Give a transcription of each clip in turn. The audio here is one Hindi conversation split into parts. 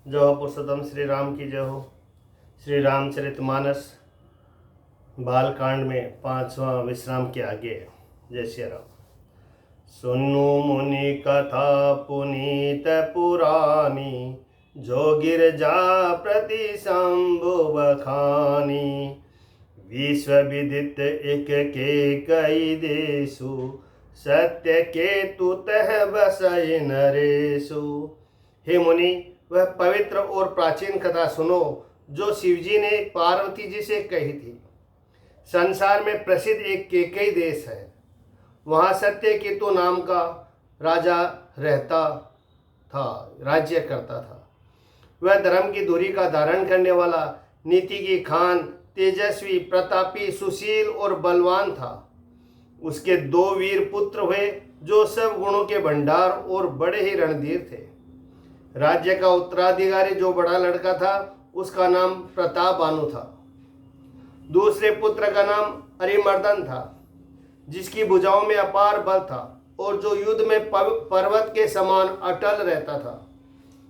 जय हो पुरुषोत्तम श्री राम की जय हो। श्री रामचरितमानस बालकांड में 5वां विश्राम के आगे। जय श्री राम। सुनु मुनि कथा पुनीत पुरानी, जो गिरजा प्रति शंभु बखानी। विश्व विदित एक के कई देशु, सत्य के तुतः बसई नरेशु। हे मुनि, वह पवित्र और प्राचीन कथा सुनो जो शिवजी ने पार्वती जी से कही थी। संसार में प्रसिद्ध एक केकई देश है। वहाँ सत्यकेतु नाम का राजा रहता था, राज्य करता था। वह धर्म की धुरी का धारण करने वाला, नीति की खान, तेजस्वी, प्रतापी, सुशील और बलवान था। उसके 2 वीर पुत्र हुए जो सब गुणों के भंडार और बड़े ही रणधीर थे। राज्य का उत्तराधिकारी जो बड़ा लड़का था उसका नाम प्रताप भानु था। दूसरे पुत्र का नाम अरिमर्दन था, जिसकी भुजाओं में अपार बल था और जो युद्ध में पर्वत के समान अटल रहता था।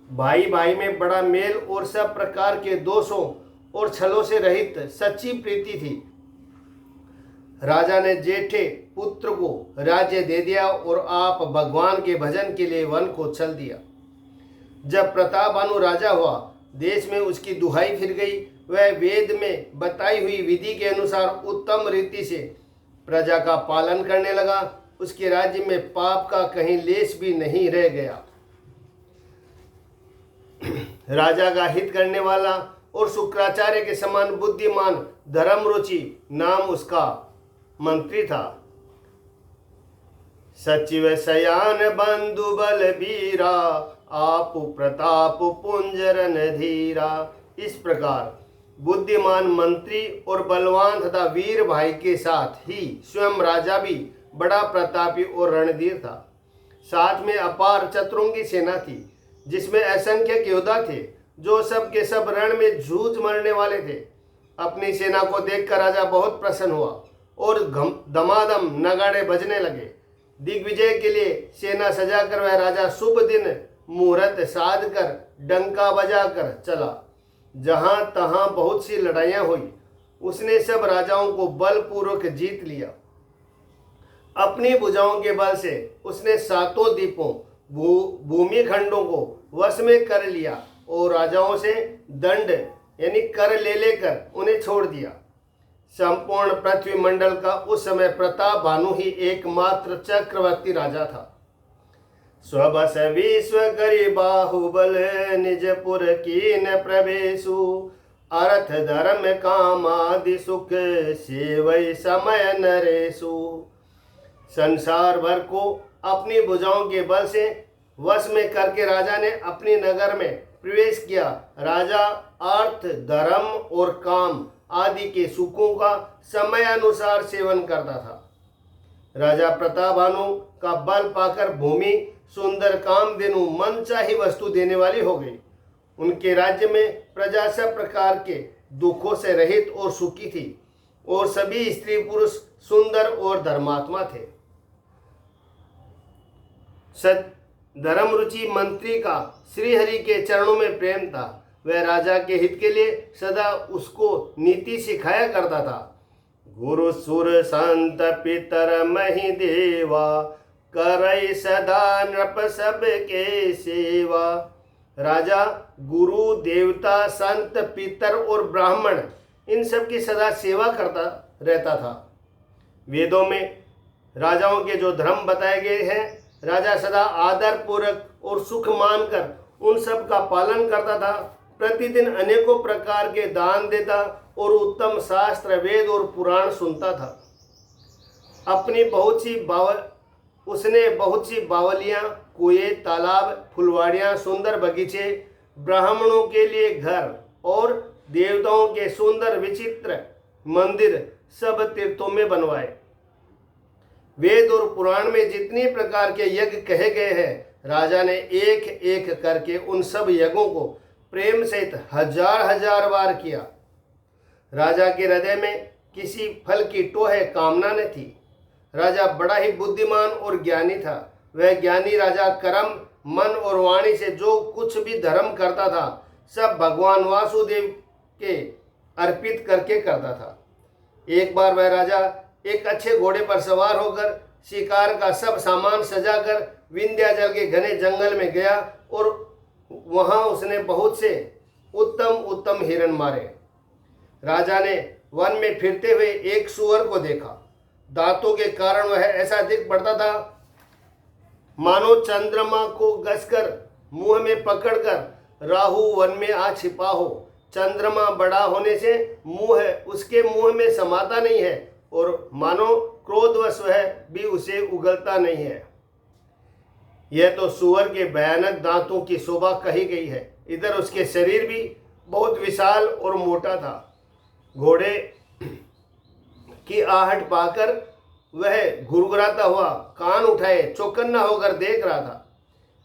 भाई भाई में बड़ा मेल और सब प्रकार के दोषों और छलों से रहित सच्ची प्रीति थी। राजा ने जेठे पुत्र को राज्य दे दिया और आप भगवान के भजन के लिए वन को चल दिया। जब प्रताप भानु राजा हुआ, देश में उसकी दुहाई फिर गई। वह वेद में बताई हुई विधि के अनुसार उत्तम रीति से प्रजा का पालन करने लगा। उसके राज्य में पाप का कहीं लेश भी नहीं रह गया। राजा का हित करने वाला और शुक्राचार्य के समान बुद्धिमान धर्मरुचि नाम उसका मंत्री था। सचिव शयान बंधु बलबीरा, आप प्रताप पुंजरन धीरा। इस प्रकार बुद्धिमान मंत्री और बलवान तथा वीर भाई के साथ ही स्वयं राजा भी बड़ा प्रतापी और रणधीर था। साथ में अपार चतुरंगी सेना थी, जिसमें असंख्य योद्धा थे जो सब के सब रण में जूझ मरने वाले थे। अपनी सेना को देखकर राजा बहुत प्रसन्न हुआ और दमादम नगाड़े बजने लगे। दिग्विजय के लिए सेना सजाकर वह राजा शुभ दिन मुहूर्त साध कर डंका बजाकर चला। जहां तहां बहुत सी लड़ाइयां हुई। उसने सब राजाओं को बलपूर्वक जीत लिया। अपनी भुजाओं के बल से उसने 7 द्वीपों भूमि खंडों को वश में कर लिया और राजाओं से दंड यानी कर ले लेकर उन्हें छोड़ दिया। संपूर्ण पृथ्वी मंडल का उस समय प्रताप भानु ही एकमात्र चक्रवर्ती राजा था। स्वबस विश्व करी बाहुबल, निजपुर कीन प्रवेशु। अर्थ धर्म काम आदि सुख, सेवै समय नरेशु। संसार भर को अपनी भुजाओं के बल से वश में करके राजा ने अपनी नगर में प्रवेश किया। राजा अर्थ, धर्म और काम आदि के सुखों का समय अनुसार सेवन करता था। राजा प्रताप भानु का बल पाकर भूमि सुंदर, कामधेनु, मनचाही वस्तु देने वाली हो गई। उनके राज्य में प्रजा सब प्रकार के दुखों से रहित और सुखी थी और सभी स्त्री पुरुष सुंदर और धर्मात्मा थे। धर्मरुचि मंत्री का श्रीहरि के चरणों में प्रेम था। वह राजा के हित के लिए सदा उसको नीति सिखाया करता था। गुरु सुर संत पितर मही देवा, करई सदा नृप सब के सेवा। राजा गुरु, देवता, संत, पितर और ब्राह्मण इन सब की सदा सेवा करता रहता था। वेदों में राजाओं के जो धर्म बताए गए हैं, राजा सदा आदर पूर्वक और सुख मानकर उन सब का पालन करता था। प्रतिदिन अनेकों प्रकार के दान देता और उत्तम शास्त्र, वेद और पुराण सुनता था। उसने बहुत सी बावलियां, कुएं, तालाब, फुलवाड़ियां, सुंदर बगीचे, ब्राह्मणों के लिए घर और देवताओं के सुंदर विचित्र मंदिर सब तीर्थों में बनवाए। वेद और पुराण में जितनी प्रकार के यज्ञ कहे गए हैं, राजा ने एक एक करके उन सब यज्ञों को प्रेम सहित हजार बार किया। राजा के हृदय में किसी फल की टोह कामना न थी। राजा बड़ा ही बुद्धिमान और ज्ञानी था। वह ज्ञानी राजा कर्म, मन और वाणी से जो कुछ भी धर्म करता था, सब भगवान वासुदेव के अर्पित करके करता था। एक बार वह राजा एक अच्छे घोड़े पर सवार होकर शिकार का सब सामान सजाकर विंध्याचल के घने जंगल में गया और वहां उसने बहुत से उत्तम उत्तम हिरण मारे। राजा ने वन में फिरते हुए एक सूअर को देखा। दांतों के कारण वह ऐसा दिख पड़ता था मानो चंद्रमा को कसकर मुंह में पकड़कर राहु वन में आ छिपा हो। चंद्रमा बड़ा होने से उसके मुंह में समाता नहीं है और मानो क्रोधवश वह भी उसे उगलता नहीं है। यह तो सूअर के भयानक दांतों की शोभा कही गई है। इधर उसके शरीर भी बहुत विशाल और मोटा था। घोड़े की आहट पाकर वह घुरघुराता हुआ कान उठाए चौकन्ना होकर देख रहा था।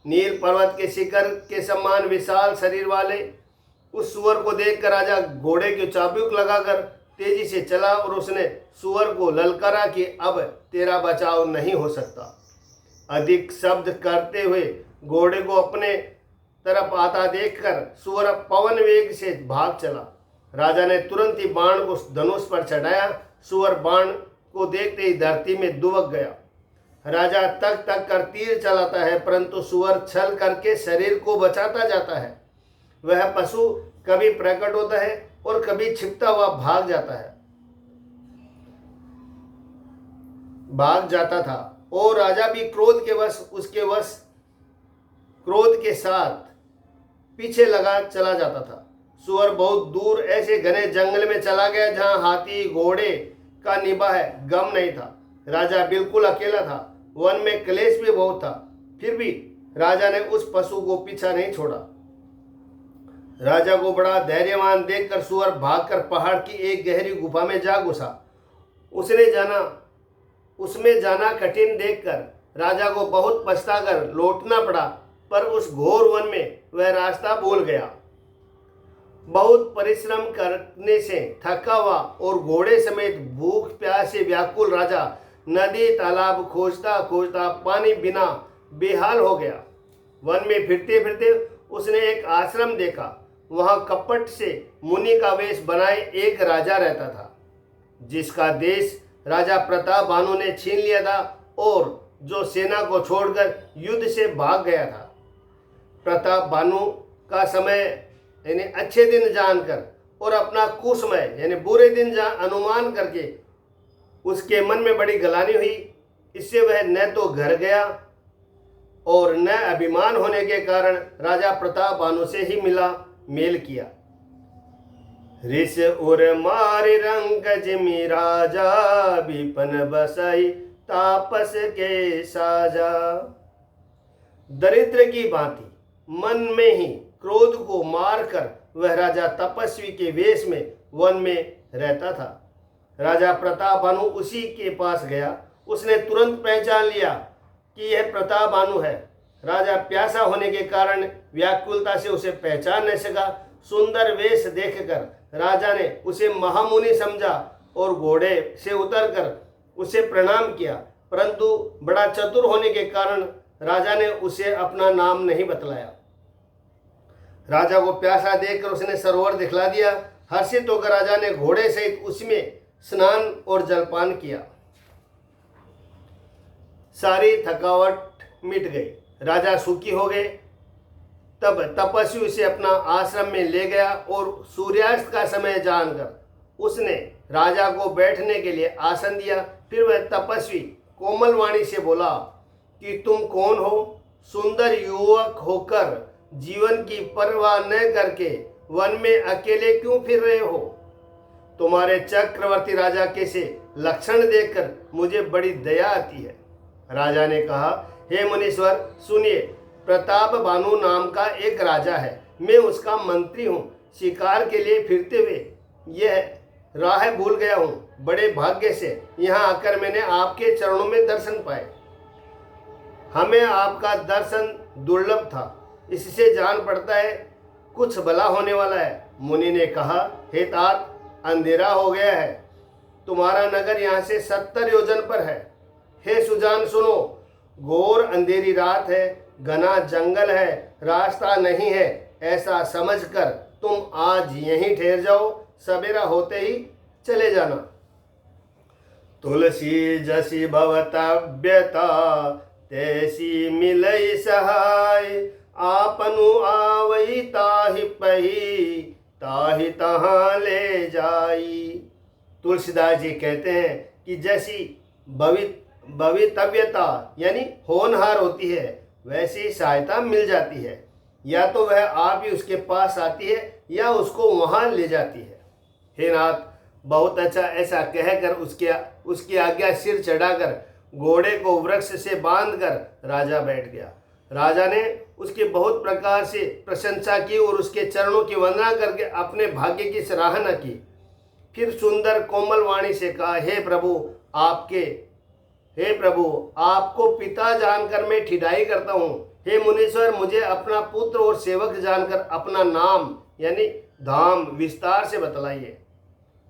नील पर्वत के शिखर के समान विशाल शरीर वाले उस सुअर को देखकर राजा घोड़े की चाबुक लगाकर तेजी से चला और उसने सुअर को ललकारा कि अब तेरा बचाव नहीं हो सकता। अधिक शब्द करते हुए घोड़े को अपने तरफ आता देखकर सुअर पवन वेग से भाग चला। राजा ने तुरंत ही बाण को धनुष पर चढ़ाया। सुअर बाण को देखते ही धरती में दुबक गया। राजा तक तक कर तीर चलाता है परंतु सुअर छल करके शरीर को बचाता जाता है। वह पशु कभी प्रकट होता है और कभी छिपता हुआ भाग जाता था और राजा भी क्रोध के साथ पीछे लगा चला जाता था। सुअर बहुत दूर ऐसे घने जंगल में चला गया जहां हाथी घोड़े का निबाह गम नहीं था। राजा बिल्कुल अकेला था। वन में क्लेश भी बहुत था, फिर भी राजा ने उस पशु को पीछा नहीं छोड़ा। राजा को बड़ा धैर्यवान देखकर सुअर भागकर पहाड़ की एक गहरी गुफा में जा घुसा। उसमें जाना कठिन देखकर राजा को बहुत पछताकर लौटना पड़ा, पर उस घोर वन में वह रास्ता भूल गया। बहुत परिश्रम करने से थका हुआ और घोड़े समेत भूख प्यास से व्याकुल राजा नदी तालाब खोजता खोजता पानी बिना बेहाल हो गया। वन में फिरते फिरते उसने एक आश्रम देखा। वहां कपट से मुनि का वेश बनाए एक राजा रहता था, जिसका देश राजा प्रताप भानु ने छीन लिया था और जो सेना को छोड़कर युद्ध से भाग गया था। प्रताप भानु का समय यानी अच्छे दिन जानकर और अपना कुसमय यानी बुरे दिन अनुमान करके उसके मन में बड़ी गलानी हुई। इससे वह न तो घर गया और न अभिमान होने के कारण राजा प्रताप भानु से ही मेल किया। ऋष उर मारि रंग जिमि राजा विपन बसई तापस के साजा। दरिद्र की भांति मन में ही क्रोध को मारकर वह राजा तपस्वी के वेश में वन में रहता था। राजा प्रताप भानु उसी के पास गया। उसने तुरंत पहचान लिया कि यह प्रताप भानु है। राजा प्यासा होने के कारण व्याकुलता से उसे पहचान नहीं सका। सुंदर वेश देखकर राजा ने उसे महामुनि समझा और घोड़े से उतरकर उसे प्रणाम किया, परंतु बड़ा चतुर होने के कारण राजा ने उसे अपना नाम नहीं बतलाया। राजा को प्यासा देखकर उसने सरोवर दिखला दिया। हर्षित होकर राजा ने घोड़े सहित उसमें स्नान और जलपान किया। सारी थकावट मिट गई। राजा सुखी हो गए। तब तपस्वी उसे अपना आश्रम में ले गया और सूर्यास्त का समय जानकर उसने राजा को बैठने के लिए आसन दिया। फिर वह तपस्वी कोमल वाणी से बोला कि तुम कौन हो? सुंदर युवक होकर जीवन की परवाह न करके वन में अकेले क्यों फिर रहे हो? तुम्हारे चक्रवर्ती राजा के से लक्षण देखकर मुझे बड़ी दया आती है। राजा ने कहा, हे मुनीश्वर सुनिए, प्रताप भानु नाम का एक राजा है। मैं उसका मंत्री हूँ। शिकार के लिए फिरते हुए यह राह भूल गया हूँ। बड़े भाग्य से यहाँ आकर मैंने आपके चरणों में दर्शन पाए। हमें आपका दर्शन दुर्लभ था, इससे जान पड़ता है कुछ भला होने वाला है। मुनि ने कहा, हे तात, अंधेरा हो गया है। तुम्हारा नगर यहाँ से 70 योजन पर है। हे सुजान सुनो, घोर अंधेरी रात है, घना जंगल है, रास्ता नहीं है। ऐसा समझकर तुम आज यहीं ठहर जाओ, सवेरा होते ही चले जाना। तुलसी जसी भवतव्यता तैसी मिलई सहाय, आपनु आवई ताहि पही ताहि तहाँ ले जाई। तुलसीदास जी कहते हैं कि जैसी भवितव्यता यानी होनहार होती है, वैसी सहायता मिल जाती है। या तो वह आप ही उसके पास आती है या उसको वहाँ ले जाती है। हे नाथ, बहुत अच्छा, ऐसा कहकर उसकी आज्ञा सिर चढ़ाकर घोड़े को वृक्ष से बांधकर राजा बैठ गया। राजा ने उसकी बहुत प्रकार से प्रशंसा की और उसके चरणों की वंदना करके अपने भाग्य की सराहना की। फिर सुंदर कोमल वाणी से कहा, हे प्रभु, आपको पिता जानकर मैं ठिठाई करता हूँ। हे मुनीश्वर, मुझे अपना पुत्र और सेवक जानकर अपना नाम यानी धाम विस्तार से बतलाइए।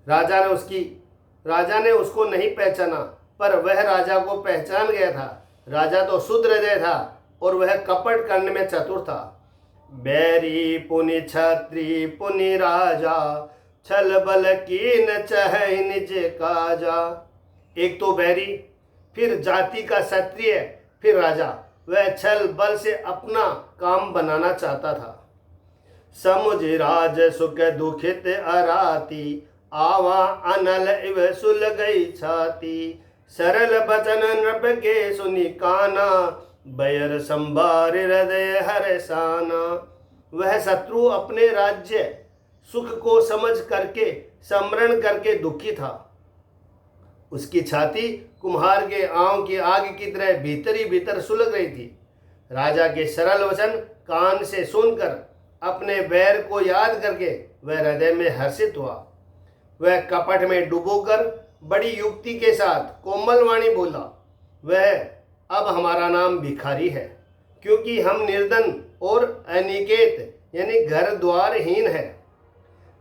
राजा ने उसको नहीं पहचाना, पर वह राजा को पहचान गया था। राजा तो शुद्ध हृदय था और वह कपट करने में चतुर था। बैरी पुनि छत्री पुनि राजा, छल बल कीन चह निज काजा। एक तो बैरी, फिर जाति का क्षत्रिय, फिर राजा। वह छल बल से अपना काम बनाना चाहता था। समुझ राज सुख दुखित अराती, आवा अनल इव सुल गई छाती। सरल बचन नृप के सुनि काना, बैर संभार हृदय हरसाना। वह शत्रु अपने राज्य सुख को समझ करके समरण करके दुखी था। उसकी छाती कुम्हार के आंव की आग की तरह भीतर ही भीतर सुलग रही थी। राजा के सरल वचन कान से सुनकर अपने बैर को याद करके वह हृदय में हर्षित हुआ। वह कपट में डूबोकर बड़ी युक्ति के साथ कोमल वाणी बोला, वह अब हमारा नाम भिखारी है, क्योंकि हम निर्धन और अनिकेत यानी घर द्वारहीन है।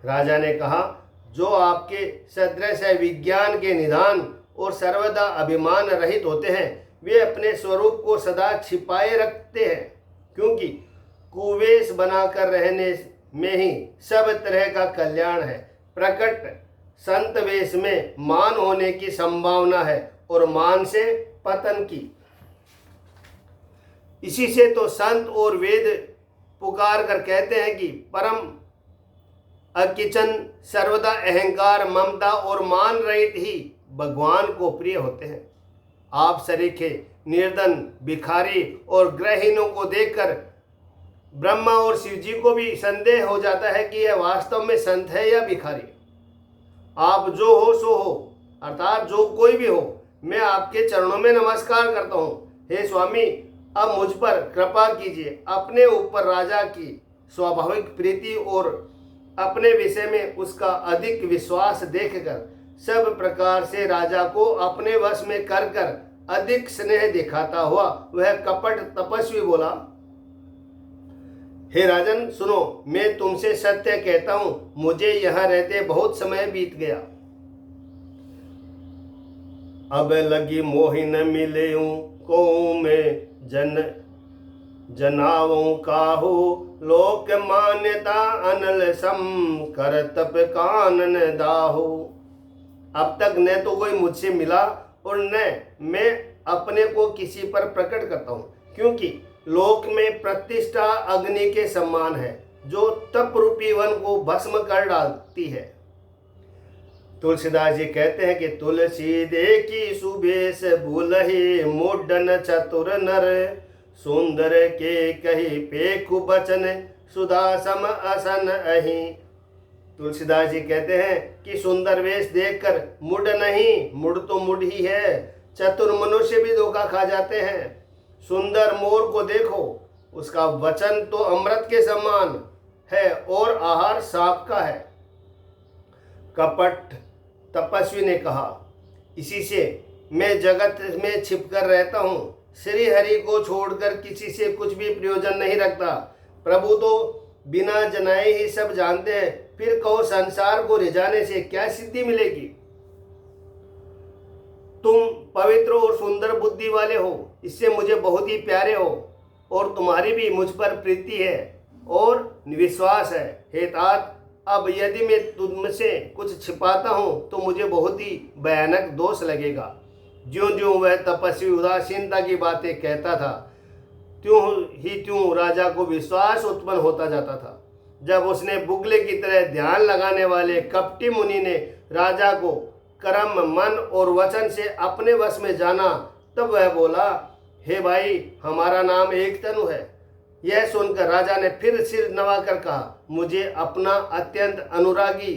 राजा ने कहा, जो आपके सदृश विज्ञान के निधान और सर्वदा अभिमान रहित होते हैं, वे अपने स्वरूप को सदा छिपाए रखते हैं, क्योंकि कुवेश बनाकर रहने में ही सब तरह का कल्याण है। प्रकट संत वेश में मान होने की संभावना है और मान से पतन की। इसी से तो संत और वेद पुकार कर कहते हैं कि परम अकिंचन सर्वदा अहंकार, ममता और मान रहित ही भगवान को प्रिय होते हैं। आप सरीखे निर्धन, भिखारी और गृहहीनों को देखकर ब्रह्मा और शिव जी को भी संदेह हो जाता है कि यह वास्तव में संत है या भिखारी। आप जो हो सो हो, अर्थात जो कोई भी हो, मैं आपके चरणों में नमस्कार करता हूँ। हे स्वामी, अब मुझ पर कृपा कीजिए। अपने ऊपर राजा की स्वाभाविक प्रीति और अपने विषय में उसका अधिक विश्वास देखकर सब प्रकार से राजा को अपने वश में कर अधिक स्नेह दिखाता हुआ वह कपट तपस्वी बोला, हे राजन सुनो, मैं तुमसे सत्य कहता हूं, मुझे यहाँ रहते बहुत समय बीत गया। अब लगी मोहिन मिले को में जनावों काहू, लोक मान्यता अनल सम कर तप कानन दाहू। अब तक न तो कोई मुझसे मिला और न मैं अपने को किसी पर प्रकट करता हूँ, क्योंकि लोक में प्रतिष्ठा अग्नि के समान है, जो तप रूपी वन को भस्म कर डालती है। तुलसीदास जी कहते हैं कि तुलसी देखी सुबेश भूलहि, मुडन चतुर नर, सुंदर के कही पेखु बचन, सुधा सम असन अहि। तुलसीदास जी कहते हैं कि सुंदर वेश देखकर मुड नहीं, मुड तो मुड ही है, चतुर मनुष्य भी धोखा खा जाते हैं। सुंदर मोर को देखो, उसका वचन तो अमृत के समान है और आहार सांप का है। कपट तपस्वी ने कहा, इसी से मैं जगत में छिपकर रहता हूँ, श्री हरि को छोड़कर किसी से कुछ भी प्रयोजन नहीं रखता। प्रभु तो बिना जनाए ही सब जानते हैं, फिर कहो संसार को रिझाने से क्या सिद्धि मिलेगी। तुम पवित्र और सुंदर बुद्धि वाले हो, इससे मुझे बहुत ही प्यारे हो और तुम्हारी भी मुझ पर प्रीति है और विश्वास है। हे तात, अब यदि मैं तुमसे कुछ छिपाता हूँ तो मुझे बहुत ही भयानक दोष लगेगा। ज्यों ज्यों वह तपस्वी उदासीनता की बातें कहता था, त्यों राजा को विश्वास उत्पन्न होता जाता था। जब उसने बुगले की तरह ध्यान लगाने वाले कपटी मुनि ने राजा को कर्म, मन और वचन से अपने वश में जाना, तब वह बोला, हे भाई, हमारा नाम एक तनु है। यह सुनकर राजा ने फिर सिर नवाकर कहा, मुझे अपना अत्यंत अनुरागी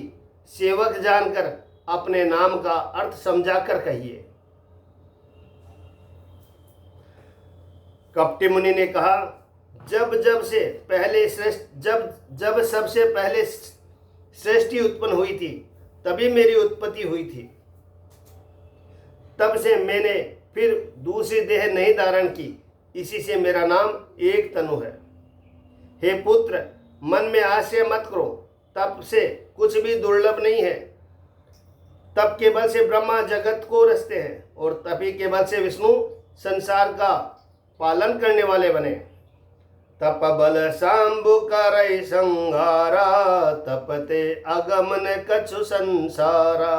सेवक जानकर अपने नाम का अर्थ समझाकर कहिए। कपटी मुनि ने कहा, जब सबसे पहले सृष्टि उत्पन्न हुई थी, तभी मेरी उत्पत्ति हुई थी। तब से मैंने फिर दूसरी देह नहीं धारण की, इसी से मेरा नाम एक तनु है। हे पुत्र, मन में आश्चर्य मत करो, तप से कुछ भी दुर्लभ नहीं है। तप के बल से ब्रह्मा जगत को रचते हैं और तपी के बल से विष्णु संसार का पालन करने वाले बने। तप बल सांबु करई संहारा, तपते अगमन कछु संसारा।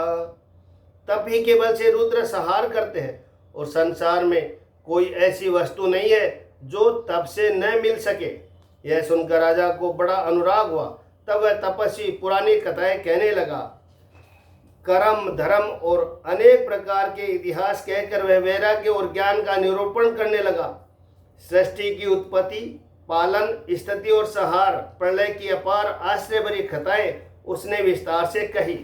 तप ही के बल से रुद्र संहार करते हैं और संसार में कोई ऐसी वस्तु नहीं है जो तप से न मिल सके। यह सुनकर राजा को बड़ा अनुराग हुआ। तब वह तपस्वी पुरानी कथाएं कहने लगा। कर्म, धर्म और अनेक प्रकार के इतिहास कहकर वह वैराग्य और ज्ञान का निरूपण करने लगा। सृष्टि की उत्पत्ति, पालन, स्थिति और संहार, प्रलय की अपार आश्चर्य भरी कथाएं उसने विस्तार से कही।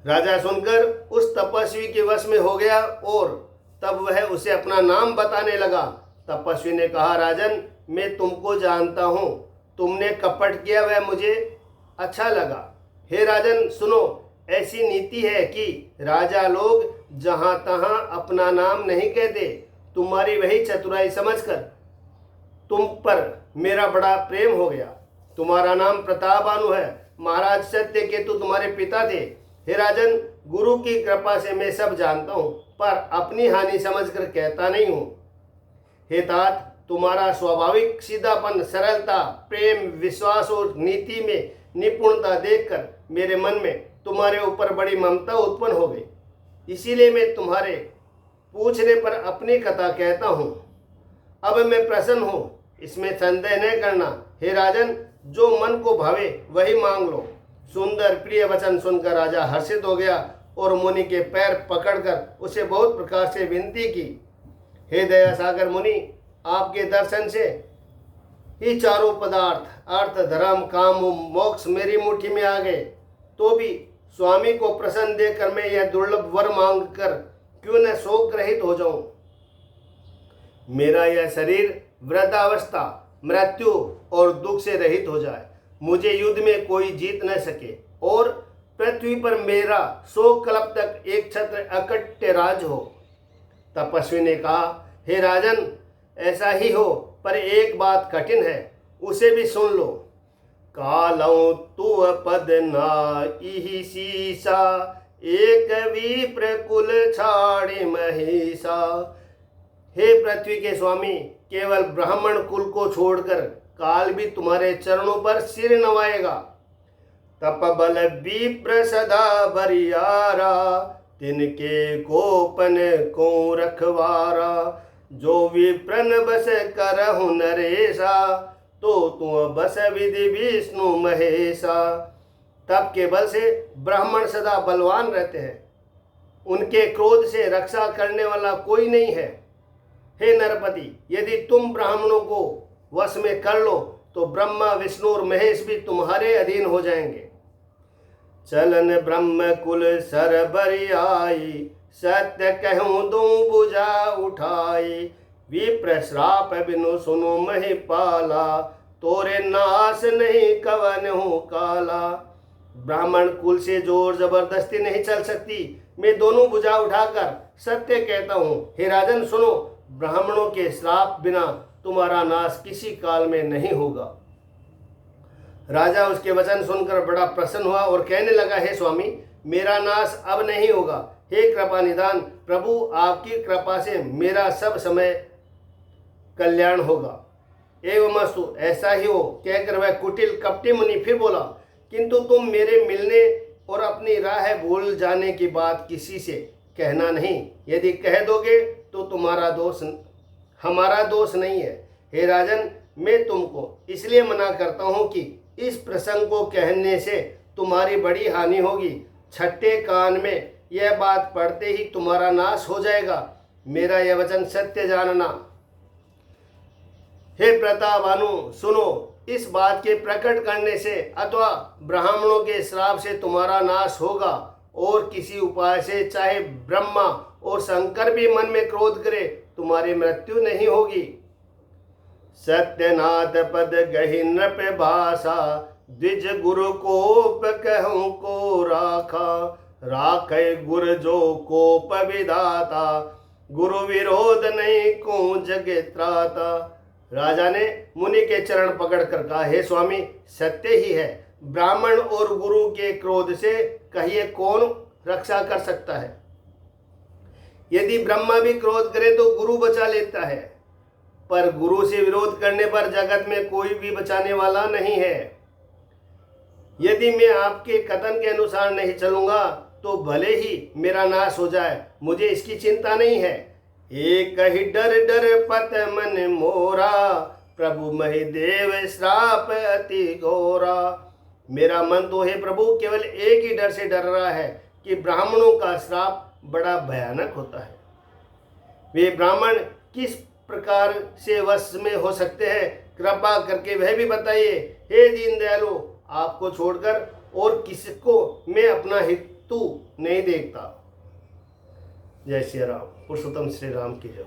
राजा सुनकर उस तपस्वी के वश में हो गया और तब वह उसे अपना नाम बताने लगा। तपस्वी ने कहा, राजन, मैं तुमको जानता हूँ, तुमने कपट किया वह मुझे अच्छा लगा। हे राजन, सुनो, ऐसी नीति है कि राजा लोग जहाँ तहाँ अपना नाम नहीं कहते। तुम्हारी वही चतुराई समझकर तुम पर मेरा बड़ा प्रेम हो गया। तुम्हारा नाम प्रतापभानु है। महाराज सत्यकेतु तुम्हारे पिता थे। हे राजन, गुरु की कृपा से मैं सब जानता हूँ, पर अपनी हानि समझकर कहता नहीं हूँ। हे तात, तुम्हारा स्वाभाविक सीधापन, सरलता, प्रेम, विश्वास और नीति में निपुणता देखकर मेरे मन में तुम्हारे ऊपर बड़ी ममता उत्पन्न हो गई। इसीलिए मैं तुम्हारे पूछने पर अपनी कथा कहता हूँ। अब मैं प्रसन्न हूँ, इसमें संदेह न करना। हे राजन, जो मन को भावे वही मांग लो। सुंदर प्रिय वचन सुनकर राजा हर्षित हो गया और मुनि के पैर पकड़कर उसे बहुत प्रकार से विनती की। हे दया सागर मुनि, आपके दर्शन से ही चारों पदार्थ, अर्थ, धर्म, काम, मोक्ष मेरी मुट्ठी में आ गए। तो भी स्वामी को प्रसन्न देकर मैं यह दुर्लभ वर मांग कर क्यों न शोक रहित हो जाऊं। मेरा यह शरीर वृद्धावस्था, मृत्यु और दुख से रहित हो जाए। मुझे युद्ध में कोई जीत न सके और पृथ्वी पर मेरा 100 कल्प तक एक छत्र अकट्य राज हो। तपस्वी ने कहा, हे राजन, ऐसा ही हो, पर एक बात कठिन है, उसे भी सुन लो। कालौ तुव पद नाहि सीसा, एक विप्र कुल छाड़े महेशा। हे पृथ्वी के स्वामी, केवल ब्राह्मण कुल को छोड़कर काल भी तुम्हारे चरणों पर सिर नवाएगा। तप बल विप्र सदा बरियारा, तिनके कोपन को रखवारा। जो विप्रन बस करहु नरेशा, तो तुम बस विधि विष्णु महेशा। तप के बल से ब्राह्मण सदा बलवान रहते हैं, उनके क्रोध से रक्षा करने वाला कोई नहीं है। हे नरपति, यदि तुम ब्राह्मणों को वश में कर लो तो ब्रह्मा, विष्णु और महेश भी तुम्हारे अधीन हो जाएंगे। चलन ब्रह्म कुल सर बरियाई, सत्य कहूँ दूं बुझा उठाई। विप्र श्राप बिनु सुनो महिपाला, तोरे नाश नहीं कवन हूँ काला। ब्राह्मण कुल से जोर जबरदस्ती नहीं चल सकती। मैं दोनों भुजा उठाकर सत्य कहता हूँ। हे राजन, सुनो, ब्राह्मणों के श्राप बिना तुम्हारा नाश किसी काल में नहीं होगा। राजा उसके वचन सुनकर बड़ा प्रसन्न हुआ और कहने लगा, हे स्वामी, मेरा नाश अब नहीं होगा। हे कृपा निदान प्रभु, आपकी कृपा से मेरा सब समय कल्याण होगा। एवं अस्तु, ऐसा ही हो कहकर वह कुटिल कपटी मुनि फिर बोला, किंतु तुम मेरे मिलने और अपनी राह भूल जाने की बात किसी से कहना नहीं। यदि कह दोगे तो हमारा दोष नहीं है। हे राजन, मैं तुमको इसलिए मना करता हूँ कि इस प्रसंग को कहने से तुम्हारी बड़ी हानि होगी। छठे कान में यह बात पढ़ते ही तुम्हारा नाश हो जाएगा। मेरा यह वचन सत्य जानना। हे प्रताभानु, सुनो, इस बात के प्रकट करने से अथवा ब्राह्मणों के श्राप से तुम्हारा नाश होगा, और किसी उपाय से चाहे ब्रह्मा और शंकर भी मन में क्रोध करे तुम्हारी मृत्यु नहीं होगी। सत्यनाथ पद गहि नृप भाषा, द्विज गुरु कोप कहूँ को राखा। राखे गुर जो कोप विधाता, गुरु विरोध नहीं को जगे त्राता। राजा ने मुनि के चरण पकड़कर कहा, हे स्वामी, सत्य ही है। ब्राह्मण और गुरु के क्रोध से कहिए कौन रक्षा कर सकता है। यदि ब्रह्मा भी क्रोध करे तो गुरु बचा लेता है, पर गुरु से विरोध करने पर जगत में कोई भी बचाने वाला नहीं है। यदि मैं आपके कथन के अनुसार नहीं चलूंगा तो भले ही मेरा नाश हो जाए, मुझे इसकी चिंता नहीं है। एक ही डर डर पत मन मोरा, प्रभु महिदेव श्राप अति घोरा। मेरा मन तो हे प्रभु केवल एक ही डर से डर रहा है कि ब्राह्मणों का श्राप बड़ा भयानक होता है। वे ब्राह्मण किस प्रकार से वश में हो सकते हैं, कृपा करके वह भी बताइए। हे दीन दयालु, आपको छोड़कर और किसको मैं अपना हेतु नहीं देखता। जय श्री राम। पुरुषोत्तम श्री राम की जय।